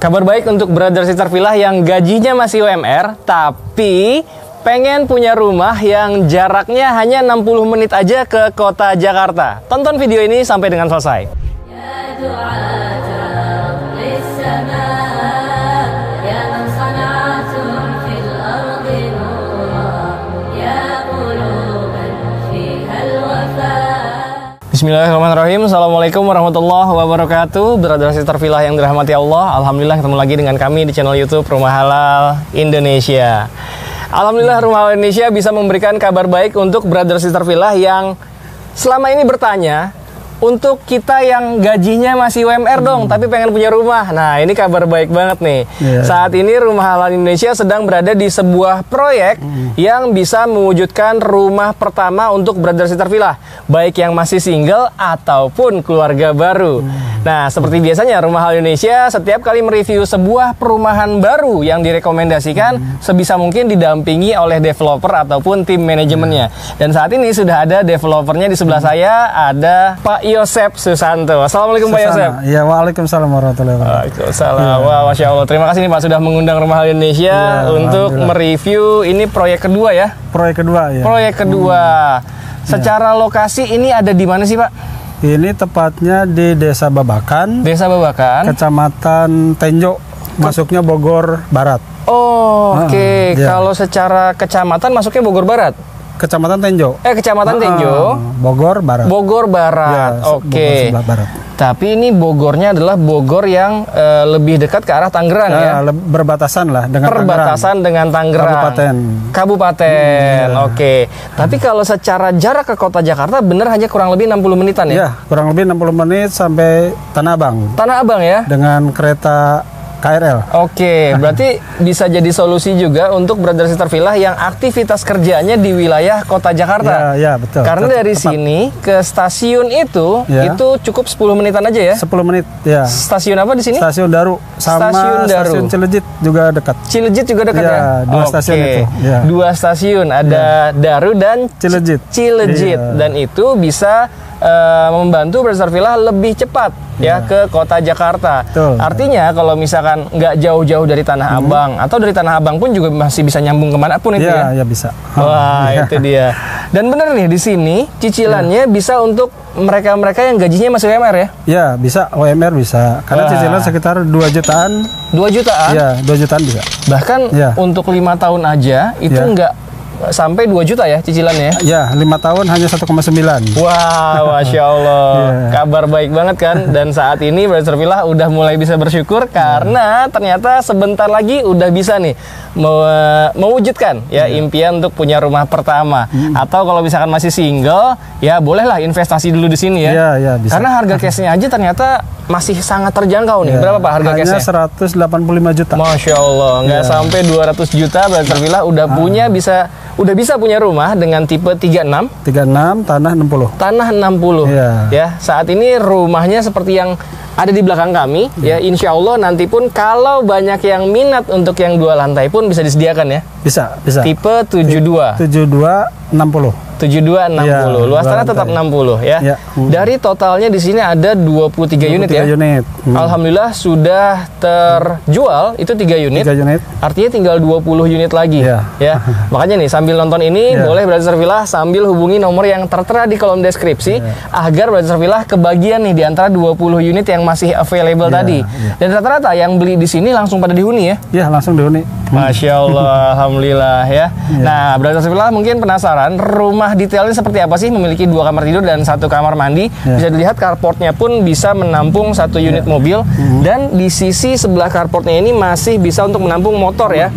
Kabar baik untuk brother sister villa yang gajinya masih UMR tapi pengen punya rumah yang jaraknya hanya 60 menit aja ke kota Jakarta. Tonton video ini sampai dengan selesai. Bismillahirrahmanirrahim. Assalamualaikum warahmatullahi wabarakatuh. Brother sister villa yang dirahmati Allah, alhamdulillah ketemu lagi dengan kami di channel YouTube Rumah Halal Indonesia. Alhamdulillah Rumah Halal Indonesia bisa memberikan kabar baik untuk brother sister villa yang selama ini bertanya, untuk kita yang gajinya masih UMR dong, tapi pengen punya rumah. Nah, ini kabar baik banget nih. Saat ini Rumah Halal Indonesia sedang berada di sebuah proyek yang bisa mewujudkan rumah pertama untuk brother sister villa, baik yang masih single ataupun keluarga baru. Nah, seperti biasanya Rumah Halal Indonesia setiap kali mereview sebuah perumahan baru yang direkomendasikan, sebisa mungkin didampingi oleh developer ataupun tim manajemennya. Dan saat ini sudah ada developernya di sebelah saya, ada Pak Yosep Susanto. Assalamualaikum Pak Yosep. Ya, waalaikumsalam warahmatullahi wabarakatuh. Waalaikumsalam. Wah, Masya Allah. Terima kasih nih Pak sudah mengundang Rumah Halal Indonesia untuk mereview ini proyek kedua ya. Proyek kedua ya. Proyek kedua. Secara lokasi ini ada di mana sih Pak? Ini tepatnya di Desa Babakan. Desa Babakan. Kecamatan Tenjo. Masuknya Bogor Barat. Oh, oke. Kalau secara kecamatan masuknya Bogor Barat. Kecamatan Tenjo. Kecamatan Tenjo. Bogor Barat. Bogor Barat. Ya, oke. Bogor Barat. Tapi ini Bogornya adalah Bogor yang lebih dekat ke arah Tangerang ya. Berbatasan lah dengan Perbatasan dengan Tangerang. Kabupaten. Oke. Tapi kalau secara jarak ke kota Jakarta bener hanya kurang lebih 60 menitan ya? Iya, kurang lebih 60 menit sampai Tanah Abang. Tanah Abang ya? Dengan kereta KRL. Oke, berarti bisa jadi solusi juga untuk brother sister villa yang aktivitas kerjanya di wilayah kota Jakarta. Ya, betul. Karena dari sini ke stasiun itu cukup 10 menitan aja ya? 10 menit, ya. Stasiun apa di sini? Stasiun Daru. Sama stasiun Cilegit juga dekat. Cilegit juga dekat ya? Dua stasiun itu. Ya. Dua stasiun, ada Daru dan Cilegit. Dan itu bisa membantu brother sister villa lebih cepat ya ke kota Jakarta. Artinya kalau misalkan nggak jauh-jauh dari Tanah Abang atau dari Tanah Abang pun juga masih bisa nyambung kemanapun itu ya? Ya bisa. Wah, itu dia. Dan bener nih di sini cicilannya bisa untuk mereka-mereka yang gajinya masih UMR ya? Ya, bisa. UMR bisa. Karena cicilan sekitar 2 jutaan. 2 jutaan? Ya, 2 jutaan bisa. Bahkan untuk 5 tahun aja itu nggak sampai 2 juta ya cicilannya? Ya, 5 tahun hanya 1,9. Wah, Masya Allah. Kabar baik banget kan? Dan saat ini brother villa udah mulai bisa bersyukur karena ternyata sebentar lagi udah bisa nih mewujudkan ya impian untuk punya rumah pertama. Atau kalau misalkan masih single, ya bolehlah investasi dulu di sini ya. Ya, bisa. Karena harga cashnya aja ternyata masih sangat terjangkau nih. Berapa Pak harga cashnya? Hanya 185 juta. Masya Allah, nggak sampai 200 juta brother villa udah bisa punya rumah dengan tipe 36 tanah 60. Tanah 60. Ya, saat ini rumahnya seperti yang ada di belakang kami ya. Insya Allah nanti pun kalau banyak yang minat untuk yang 2 lantai pun bisa disediakan ya. Bisa. Tipe 72 60. 7260. Luas tanah tetap 60 ya. Dari totalnya di sini ada 23 unit ya. Alhamdulillah sudah terjual itu 3 unit. Artinya tinggal 20 unit lagi ya. Makanya nih sambil nonton ini boleh brother villa sambil hubungi nomor yang tertera di kolom deskripsi agar brother villa kebagian nih di antara 20 unit yang masih available tadi. Dan rata-rata yang beli di sini langsung pada dihuni ya. Iya, langsung dihuni. Masya Allah, alhamdulillah ya. Nah, brother villa mungkin penasaran rumah detailnya seperti apa sih? Memiliki 2 kamar tidur dan 1 kamar mandi. Bisa dilihat carportnya pun bisa menampung 1 unit mobil. Dan di sisi sebelah carportnya ini masih bisa untuk menampung motor ya.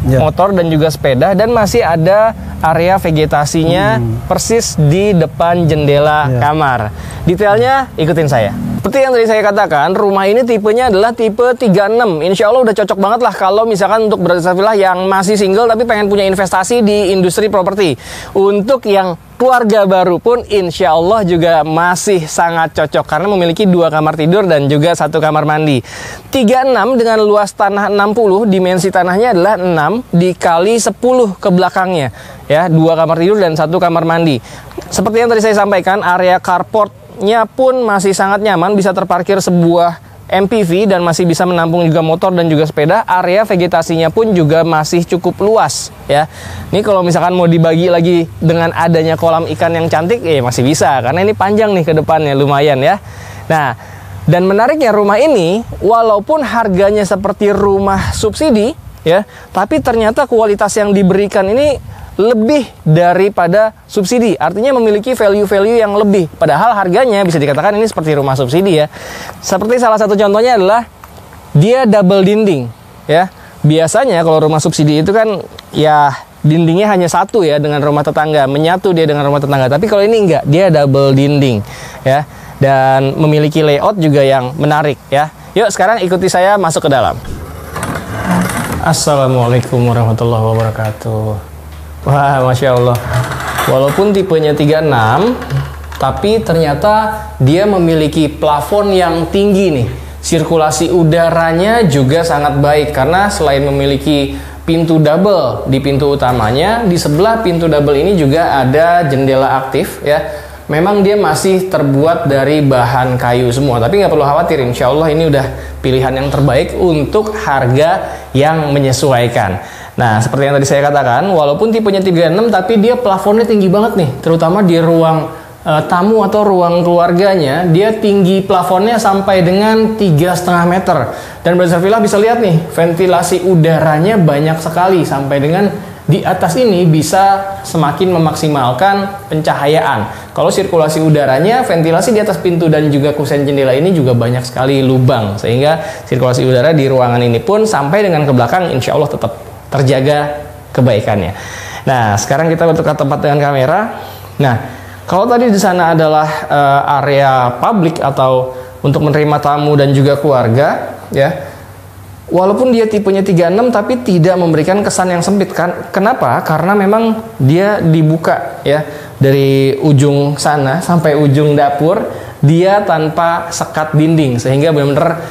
Motor dan juga sepeda. Dan masih ada area vegetasinya persis di depan jendela kamar. Detailnya ikutin saya. Seperti yang tadi saya katakan, rumah ini tipenya adalah tipe 36. Insya Allah udah cocok banget lah kalau misalkan untuk brother villa yang masih single tapi pengen punya investasi di industri properti. Untuk yang keluarga baru pun insya Allah juga masih sangat cocok karena memiliki 2 kamar tidur dan juga 1 kamar mandi. 36 dengan luas tanah 60, dimensi tanahnya adalah 6 dikali 10 ke belakangnya. Ya, 2 kamar tidur dan 1 kamar mandi. Seperti yang tadi saya sampaikan, area carportnya pun masih sangat nyaman, bisa terparkir sebuah MPV dan masih bisa menampung juga motor dan juga sepeda. Area vegetasinya pun juga masih cukup luas ya. Ini kalau misalkan mau dibagi lagi dengan adanya kolam ikan yang cantik, masih bisa karena ini panjang nih ke depannya, lumayan ya. Nah, dan menariknya rumah ini walaupun harganya seperti rumah subsidi ya, tapi ternyata kualitas yang diberikan ini lebih daripada subsidi, artinya memiliki value-value yang lebih. Padahal harganya bisa dikatakan ini seperti rumah subsidi ya. Seperti salah satu contohnya adalah dia double dinding ya. Biasanya kalau rumah subsidi itu kan ya dindingnya hanya satu ya dengan rumah tetangga, menyatu dia dengan rumah tetangga. Tapi kalau ini enggak, dia double dinding ya, dan memiliki layout juga yang menarik ya. Yuk sekarang ikuti saya masuk ke dalam. Assalamualaikum warahmatullahi wabarakatuh. Wah, Masya Allah. Walaupun tipenya 36, tapi ternyata dia memiliki plafon yang tinggi nih. Sirkulasi udaranya juga sangat baik, karena selain memiliki pintu double di pintu utamanya, di sebelah pintu double ini juga ada jendela aktif ya. Memang dia masih terbuat dari bahan kayu semua, tapi nggak perlu khawatir, insya Allah ini udah pilihan yang terbaik untuk harga yang menyesuaikan. Nah, seperti yang tadi saya katakan, walaupun tipenya 36, tapi dia plafonnya tinggi banget nih, terutama di ruang tamu atau ruang keluarganya. Dia tinggi plafonnya sampai dengan 3,5 meter. Dan Brother Villa bisa lihat nih, ventilasi udaranya banyak sekali, sampai dengan di atas ini bisa semakin memaksimalkan pencahayaan. Kalau sirkulasi udaranya, ventilasi di atas pintu dan juga kusen jendela ini juga banyak sekali lubang, sehingga sirkulasi udara di ruangan ini pun sampai dengan ke belakang insya Allah tetap terjaga kebaikannya. Nah, sekarang kita untuk ke tempat dengan kamera. Nah, kalau tadi di sana adalah area publik atau untuk menerima tamu dan juga keluarga, ya. Walaupun dia tipenya 36, tapi tidak memberikan kesan yang sempit kan? Kenapa? Karena memang dia dibuka ya dari ujung sana sampai ujung dapur, dia tanpa sekat dinding, sehingga benar-benar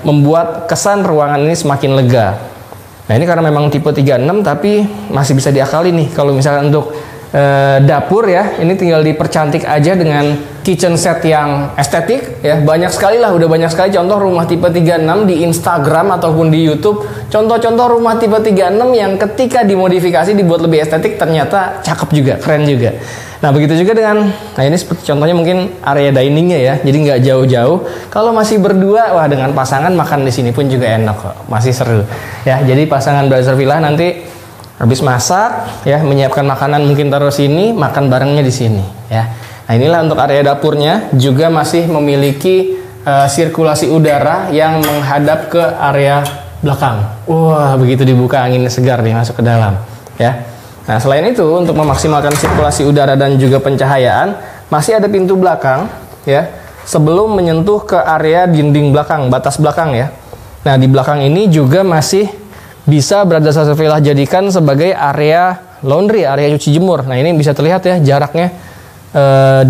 membuat kesan ruangan ini semakin lega. Nah, ini karena memang tipe 36, tapi masih bisa diakali nih kalau misalkan untuk dapur ya, ini tinggal dipercantik aja dengan kitchen set yang estetik ya. Banyak sekali lah, udah banyak sekali contoh rumah tipe 36 di Instagram ataupun di YouTube. Contoh-contoh rumah tipe 36 yang ketika dimodifikasi dibuat lebih estetik ternyata cakep juga, keren juga. Nah, begitu juga dengan, nah ini seperti contohnya mungkin area diningnya ya, jadi nggak jauh-jauh. Kalau masih berdua, wah dengan pasangan makan di sini pun juga enak kok, masih seru ya. Jadi pasangan Brother Villa nanti habis masak ya, menyiapkan makanan mungkin taruh sini, makan barengnya di sini ya. Nah, inilah untuk area dapurnya, juga masih memiliki sirkulasi udara yang menghadap ke area belakang. Wah, begitu dibuka anginnya segar nih masuk ke dalam ya. Nah, selain itu untuk memaksimalkan sirkulasi udara dan juga pencahayaan, masih ada pintu belakang ya, sebelum menyentuh ke area dinding belakang, batas belakang ya. Nah, di belakang ini juga masih bisa Brother Villa jadikan sebagai area laundry, area cuci jemur. Nah, ini bisa terlihat ya jaraknya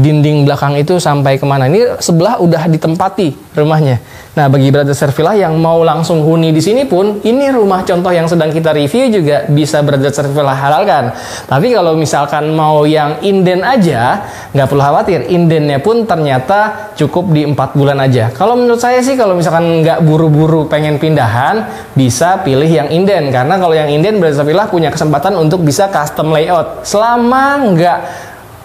dinding belakang itu sampai kemana. Ini sebelah udah ditempati rumahnya. Nah, bagi Brother Villa yang mau langsung huni di sini pun, ini rumah contoh yang sedang kita review juga bisa Brother Villa halalkan. Tapi kalau misalkan mau yang inden aja, nggak perlu khawatir. Indennya pun ternyata cukup di 4 bulan aja. Kalau menurut saya sih, kalau misalkan nggak buru-buru pengen pindahan, bisa pilih yang inden. Karena kalau yang inden, Brother Villa punya kesempatan untuk bisa custom layout. Selama nggak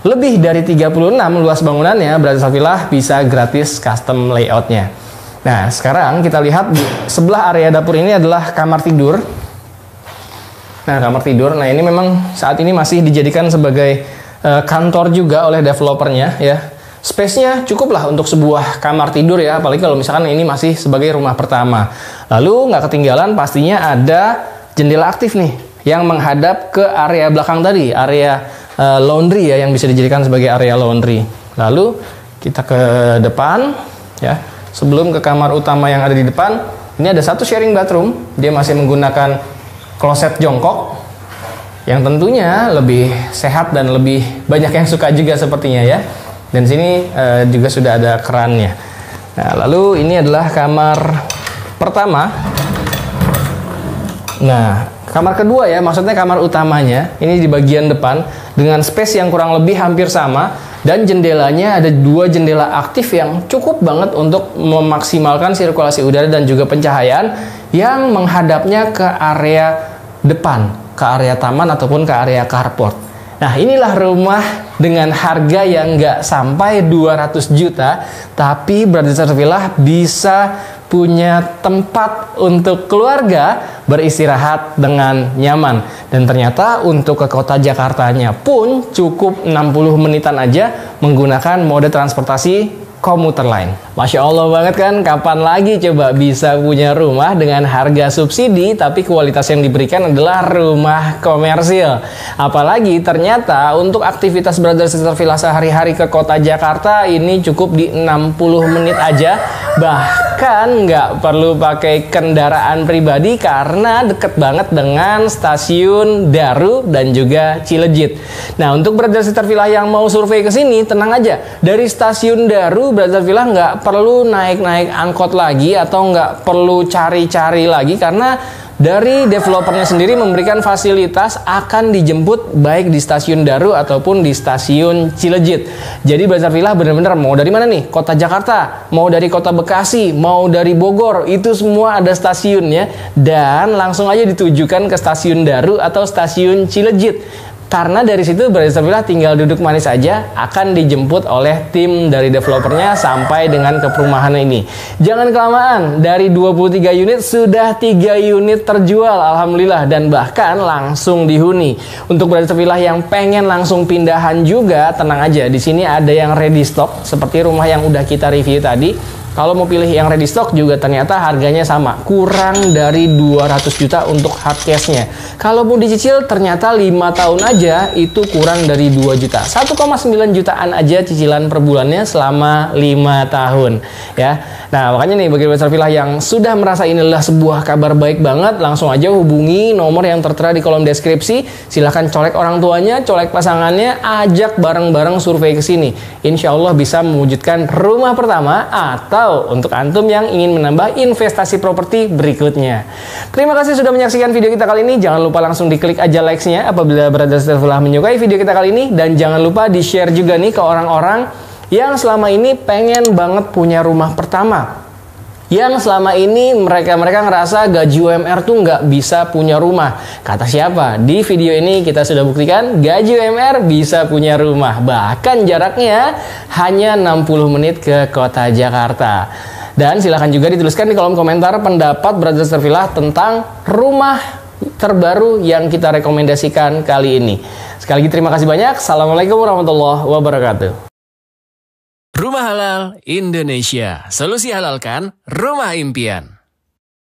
lebih dari 36 luas bangunannya, Brother Villa bisa gratis custom layoutnya. Nah, sekarang kita lihat di sebelah area dapur ini adalah kamar tidur. Nah, kamar tidur, nah ini memang saat ini masih dijadikan sebagai kantor juga oleh developernya ya. Space-nya cukup lah untuk sebuah kamar tidur ya, apalagi kalau misalkan ini masih sebagai rumah pertama. Lalu nggak ketinggalan pastinya ada jendela aktif nih yang menghadap ke area belakang tadi, area laundry ya, yang bisa dijadikan sebagai area laundry. Lalu kita ke depan ya. Sebelum ke kamar utama yang ada di depan, ini ada satu sharing bathroom. Dia masih menggunakan kloset jongkok yang tentunya lebih sehat dan lebih banyak yang suka juga sepertinya ya. Dan sini juga sudah ada kerannya. Nah, lalu ini adalah kamar pertama. Nah, Kamar kedua ya, maksudnya kamar utamanya, ini di bagian depan dengan space yang kurang lebih hampir sama, dan jendelanya ada 2 jendela aktif yang cukup banget untuk memaksimalkan sirkulasi udara dan juga pencahayaan yang menghadapnya ke area depan, ke area taman ataupun ke area carport. Nah, inilah rumah dengan harga yang nggak sampai 200 juta, tapi Brothers Villa bisa punya tempat untuk keluarga beristirahat dengan nyaman. Dan ternyata untuk ke kota Jakartanya pun cukup 60 menitan aja menggunakan mode transportasi komuter lain. Masya Allah banget kan, kapan lagi coba bisa punya rumah dengan harga subsidi tapi kualitas yang diberikan adalah rumah komersil. Apalagi ternyata untuk aktivitas Brother Sister Villa sehari-hari ke kota Jakarta ini cukup di 60 menit aja, bahkan nggak perlu pakai kendaraan pribadi karena deket banget dengan stasiun Daru dan juga Cilegit. Nah, untuk Brother Sister Villa yang mau survei ke sini, tenang aja, dari stasiun Daru Brother Villa nggak perlu naik-naik angkot lagi atau nggak perlu cari-cari lagi karena dari developernya sendiri memberikan fasilitas akan dijemput baik di stasiun Daru ataupun di stasiun Cilegit. Jadi Brother Villa benar-benar mau dari mana nih? Kota Jakarta, mau dari kota Bekasi, mau dari Bogor, itu semua ada stasiunnya dan langsung aja ditujukan ke stasiun Daru atau stasiun Cilegit. Karena dari situ Brother Villa tinggal duduk manis aja, akan dijemput oleh tim dari developernya sampai dengan ke perumahan ini. Jangan kelamaan, dari 23 unit sudah 3 unit terjual alhamdulillah dan bahkan langsung dihuni. Untuk Brother Villa yang pengen langsung pindahan juga, tenang aja, di sini ada yang ready stock seperti rumah yang udah kita review tadi. Kalau mau pilih yang ready stock juga ternyata harganya sama, kurang dari 200 juta untuk hard cash-nya. Kalau mau dicicil ternyata 5 tahun aja itu kurang dari 2 juta. 1,9 jutaan aja cicilan per bulannya selama 5 tahun ya. Nah, makanya nih bagi Brother Villa yang sudah merasa ini adalah sebuah kabar baik banget, langsung aja hubungi nomor yang tertera di kolom deskripsi. Silahkan colek orang tuanya, colek pasangannya, ajak bareng-bareng survei ke sini. Insya Allah bisa mewujudkan rumah pertama atau untuk antum yang ingin menambah investasi properti berikutnya. Terima kasih sudah menyaksikan video kita kali ini. Jangan lupa langsung diklik aja likes-nya apabila Brother Sister Villa menyukai video kita kali ini. Dan jangan lupa di-share juga nih ke orang-orang yang selama ini pengen banget punya rumah pertama. Yang selama ini mereka ngerasa gaji UMR tuh nggak bisa punya rumah. Kata siapa? Di video ini kita sudah buktikan gaji UMR bisa punya rumah. Bahkan jaraknya hanya 60 menit ke kota Jakarta. Dan silahkan juga dituliskan di kolom komentar pendapat Brother Sister Villa tentang rumah terbaru yang kita rekomendasikan kali ini. Sekali lagi terima kasih banyak. Assalamualaikum warahmatullahi wabarakatuh. Rumah Halal Indonesia. Solusi halalkan rumah impian.